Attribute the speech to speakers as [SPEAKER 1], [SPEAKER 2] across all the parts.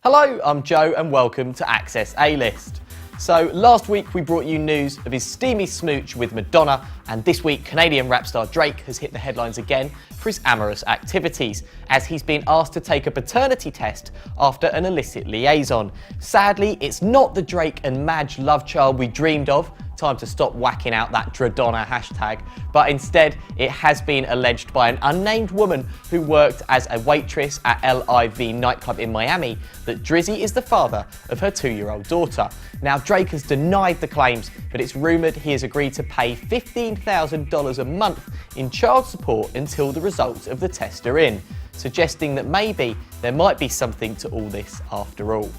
[SPEAKER 1] Hello, I'm Joe and welcome to Access A-List. So last week we brought you news of his steamy smooch with Madonna, and this week Canadian rap star Drake has hit the headlines again for his amorous activities, as he's been asked to take a paternity test after an illicit liaison. Sadly, it's not the Drake and Madge love child we dreamed of. Time to stop whacking out that Dradonna hashtag, but instead it has been alleged by an unnamed woman who worked as a waitress at LIV nightclub in Miami that Drizzy is the father of her 2-year-old daughter. Now Drake has denied the claims, but it's rumoured he has agreed to pay $15,000 a month in child support until the results of the test are in, suggesting that maybe there might be something to all this after all.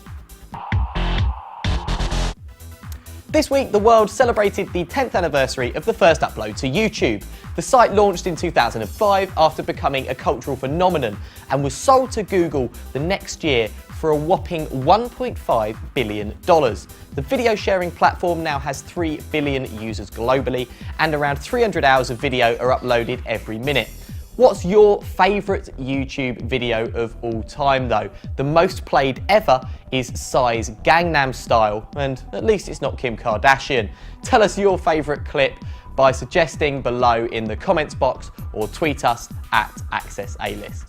[SPEAKER 1] This week, the world celebrated the 10th anniversary of the first upload to YouTube. The site launched in 2005 after becoming a cultural phenomenon and was sold to Google the next year for a whopping $1.5 billion. The video sharing platform now has 3 billion users globally, and around 300 hours of video are uploaded every minute. What's your favourite YouTube video of all time though? The most played ever is Psy's Gangnam Style, and at least it's not Kim Kardashian. Tell us your favourite clip by suggesting below in the comments box or tweet us at AccessAlist.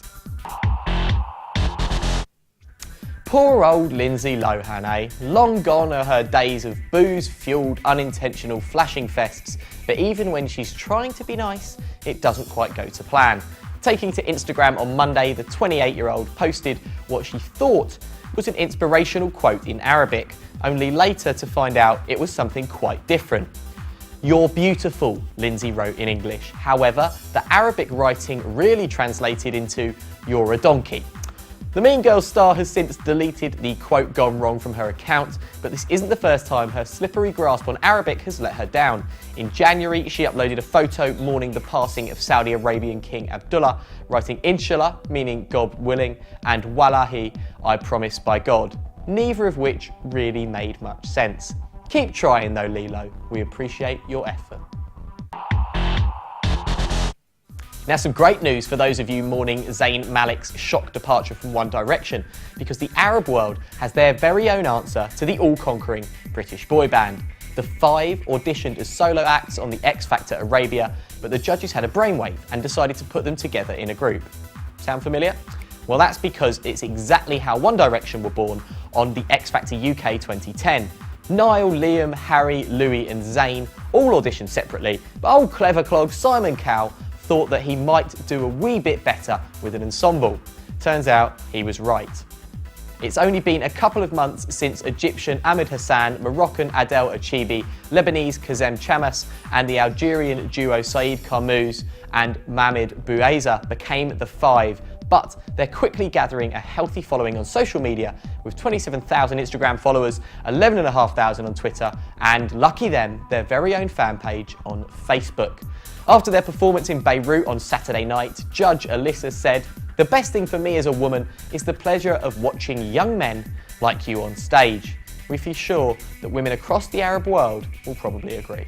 [SPEAKER 1] Poor old Lindsay Lohan, eh? Long gone are her days of booze-fueled unintentional flashing fests, but even when she's trying to be nice, it doesn't quite go to plan. Taking to Instagram on Monday, the 28-year-old posted what she thought was an inspirational quote in Arabic, only later to find out it was something quite different. "You're beautiful," Lindsay wrote in English. However, the Arabic writing really translated into "you're a donkey." The Mean Girls star has since deleted the quote gone wrong from her account, but this isn't the first time her slippery grasp on Arabic has let her down. In January, she uploaded a photo mourning the passing of Saudi Arabian King Abdullah, writing Inshallah, meaning God willing, and Wallahi, I promise by God, neither of which really made much sense. Keep trying though, Lilo. We appreciate your effort. Now, some great news for those of you mourning Zayn Malik's shock departure from One Direction, because the Arab world has their very own answer to the all-conquering British boy band. The 5 auditioned as solo acts on the X Factor Arabia, but the judges had a brainwave and decided to put them together in a group. Sound familiar? Well, that's because it's exactly how One Direction were born on the X Factor UK 2010. Niall, Liam, Harry, Louis and Zayn all auditioned separately, but old clever clog Simon Cowell thought that he might do a wee bit better with an ensemble. Turns out he was right. It's only been a couple of months since Egyptian Ahmed Hassan, Moroccan Adel Achibi, Lebanese Kazem Chamas and the Algerian duo Saeed Karmouz and Mahmoud Bouaza became the 5, but they're quickly gathering a healthy following on social media with 27,000 Instagram followers, 11,500 on Twitter, and lucky them, their very own fan page on Facebook. After their performance in Beirut on Saturday night, Judge Alyssa said, "The best thing for me as a woman is the pleasure of watching young men like you on stage." We feel sure that women across the Arab world will probably agree.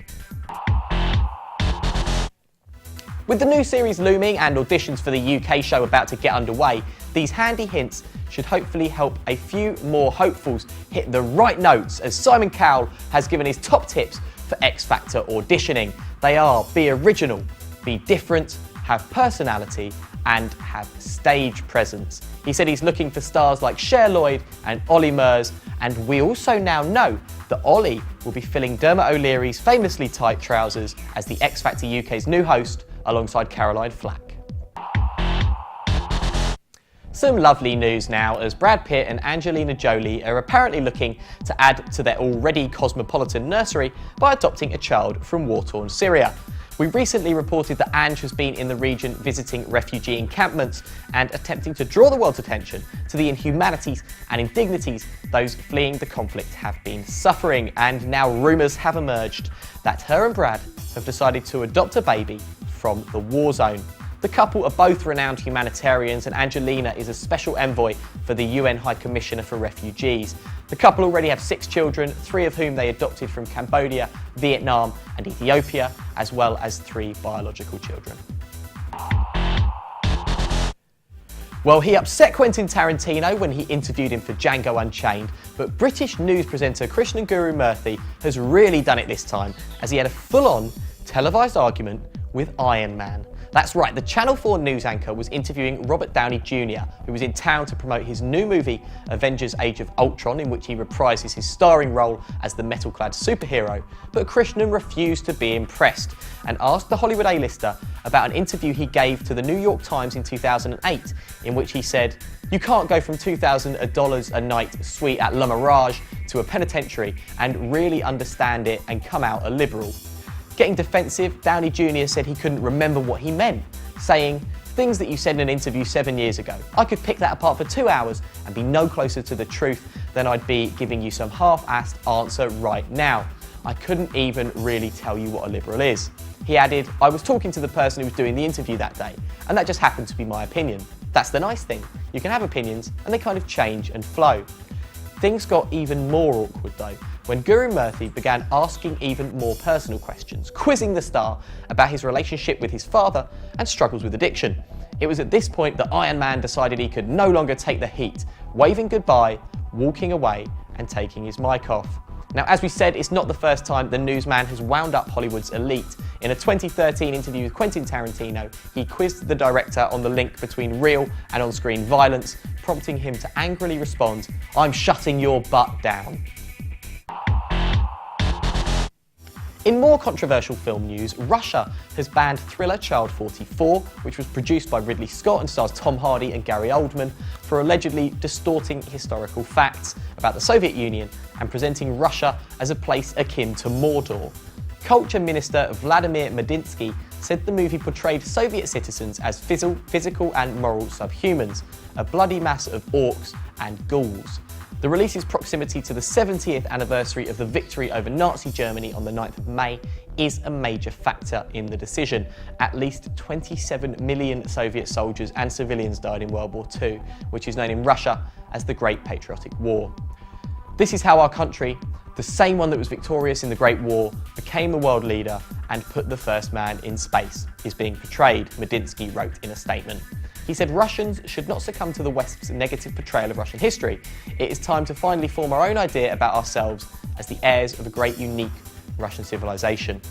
[SPEAKER 1] With the new series looming and auditions for the UK show about to get underway, these handy hints should hopefully help a few more hopefuls hit the right notes, as Simon Cowell has given his top tips for X Factor auditioning. They are: be original, be different, have personality, and have stage presence. He said he's looking for stars like Cher Lloyd and Ollie Murs, and we also now know that Ollie will be filling Dermot O'Leary's famously tight trousers as the X Factor UK's new host alongside Caroline Flack. Some lovely news now, as Brad Pitt and Angelina Jolie are apparently looking to add to their already cosmopolitan nursery by adopting a child from war-torn Syria. We recently reported that Ange has been in the region visiting refugee encampments and attempting to draw the world's attention to the inhumanities and indignities those fleeing the conflict have been suffering. And now rumours have emerged that her and Brad have decided to adopt a baby from the war zone. The couple are both renowned humanitarians, and Angelina is a special envoy for the UN High Commissioner for Refugees. The couple already have 6 children, 3 of whom they adopted from Cambodia, Vietnam and Ethiopia, as well as 3 biological children. Well, he upset Quentin Tarantino when he interviewed him for Django Unchained, but British news presenter Krishnan Guru Murthy has really done it this time, as he had a full-on televised argument with Iron Man. That's right, the Channel 4 news anchor was interviewing Robert Downey Jr., who was in town to promote his new movie, Avengers Age of Ultron, in which he reprises his starring role as the metal-clad superhero. But Krishnan refused to be impressed and asked the Hollywood A-lister about an interview he gave to the New York Times in 2008, in which he said, "You can't go from $2,000 a night suite at Le Mirage to a penitentiary and really understand it and come out a liberal." Getting defensive, Downey Jr. said he couldn't remember what he meant, saying, "Things that you said in an interview 7 years ago. I could pick that apart for 2 hours and be no closer to the truth than I'd be giving you some half-assed answer right now. I couldn't even really tell you what a liberal is." He added, "I was talking to the person who was doing the interview that day, and that just happened to be my opinion. That's the nice thing. You can have opinions, and they kind of change and flow." Things got even more awkward though, when Guru Murthy began asking even more personal questions, quizzing the star about his relationship with his father and struggles with addiction. It was at this point that Iron Man decided he could no longer take the heat, waving goodbye, walking away, and taking his mic off. Now, as we said, it's not the first time the newsman has wound up Hollywood's elite. In a 2013 interview with Quentin Tarantino, he quizzed the director on the link between real and on-screen violence, prompting him to angrily respond, "I'm shutting your butt down." In more controversial film news, Russia has banned thriller Child 44, which was produced by Ridley Scott and stars Tom Hardy and Gary Oldman, for allegedly distorting historical facts about the Soviet Union and presenting Russia as a place akin to Mordor. Culture Minister Vladimir Medinsky said the movie portrayed Soviet citizens as physical and moral subhumans, a bloody mass of orcs and ghouls. The release's proximity to the 70th anniversary of the victory over Nazi Germany on the 9th of May is a major factor in the decision. At least 27 million Soviet soldiers and civilians died in World War II, which is known in Russia as the Great Patriotic War. This is how our country, the same one that was victorious in the Great War, became the world leader and put the first man in space, is being portrayed, Medinsky wrote in a statement. He said Russians should not succumb to the West's negative portrayal of Russian history. It is time to finally form our own idea about ourselves as the heirs of a great, unique Russian civilization.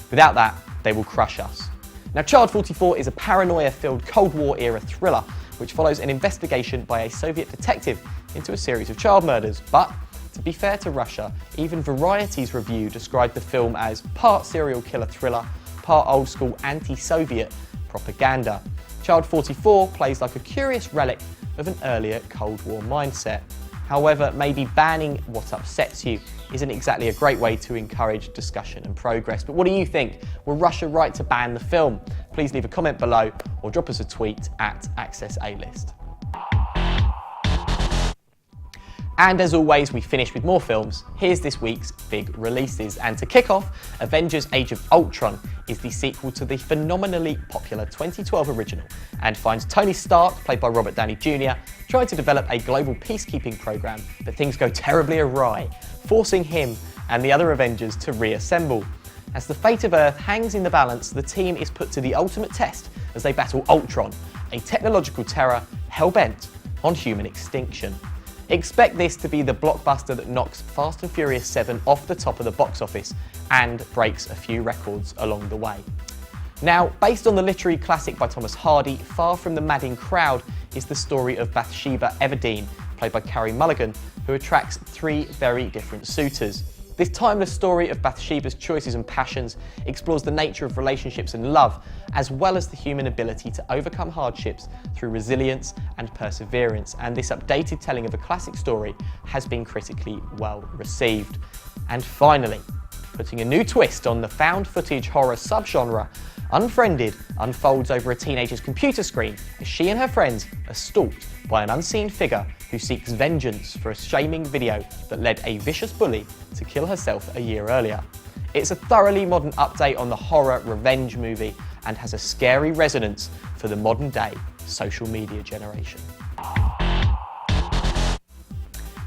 [SPEAKER 1] Without that, they will crush us. Now, Child 44 is a paranoia-filled Cold War-era thriller which follows an investigation by a Soviet detective into a series of child murders. But, to be fair to Russia, even Variety's review described the film as part serial killer thriller, part old-school anti-Soviet propaganda. Child 44 plays like a curious relic of an earlier Cold War mindset. However, maybe banning what upsets you isn't exactly a great way to encourage discussion and progress. But what do you think? Were Russia right to ban the film? Please leave a comment below or drop us a tweet at AccessAlist. And as always, we finish with more films. Here's this week's big releases. And to kick off, Avengers Age of Ultron is the sequel to the phenomenally popular 2012 original and finds Tony Stark, played by Robert Downey Jr., trying to develop a global peacekeeping program, but things go terribly awry, forcing him and the other Avengers to reassemble. As the fate of Earth hangs in the balance, the team is put to the ultimate test as they battle Ultron, a technological terror hell-bent on human extinction. Expect this to be the blockbuster that knocks Fast and Furious 7 off the top of the box office and breaks a few records along the way. Now, based on the literary classic by Thomas Hardy, Far from the Madding Crowd is the story of Bathsheba Everdeen, played by Carey Mulligan, who attracts three very different suitors. This timeless story of Bathsheba's choices and passions explores the nature of relationships and love, as well as the human ability to overcome hardships through resilience and perseverance. And this updated telling of a classic story has been critically well received. And finally, putting a new twist on the found footage horror subgenre, Unfriended unfolds over a teenager's computer screen as she and her friends are stalked by an unseen figure who seeks vengeance for a shaming video that led a vicious bully to kill herself a year earlier. It's a thoroughly modern update on the horror revenge movie and has a scary resonance for the modern day social media generation.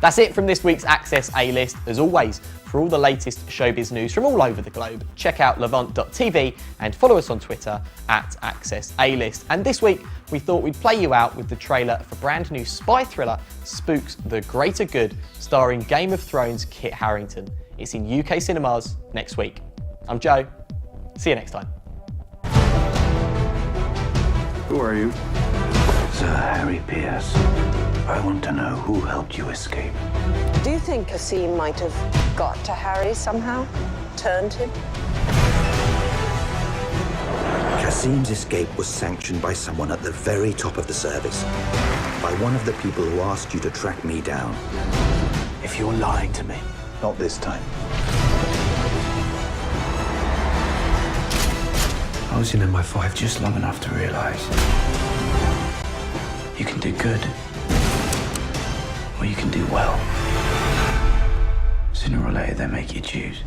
[SPEAKER 1] That's it from this week's Access A-List. As always, For all the latest showbiz news from all over the globe, check out levant.tv and follow us on Twitter at AccessAlist. And this week, we thought we'd play you out with the trailer for brand new spy thriller Spooks the Greater Good, starring Game of Thrones Kit Harington. It's in UK cinemas next week. I'm Joe. See you next time.
[SPEAKER 2] Who are you? Sir Harry Pierce. I want to know who helped you escape.
[SPEAKER 3] Do you think Kasim might have got to Harry somehow? Turned him?
[SPEAKER 4] Kasim's escape was sanctioned by someone at the very top of the service. By one of the people who asked you to track me down.
[SPEAKER 2] If you're lying to me, not this time. I was in MI5 just long enough to realize you can do good, or you can do well. Sooner or later, they make you choose.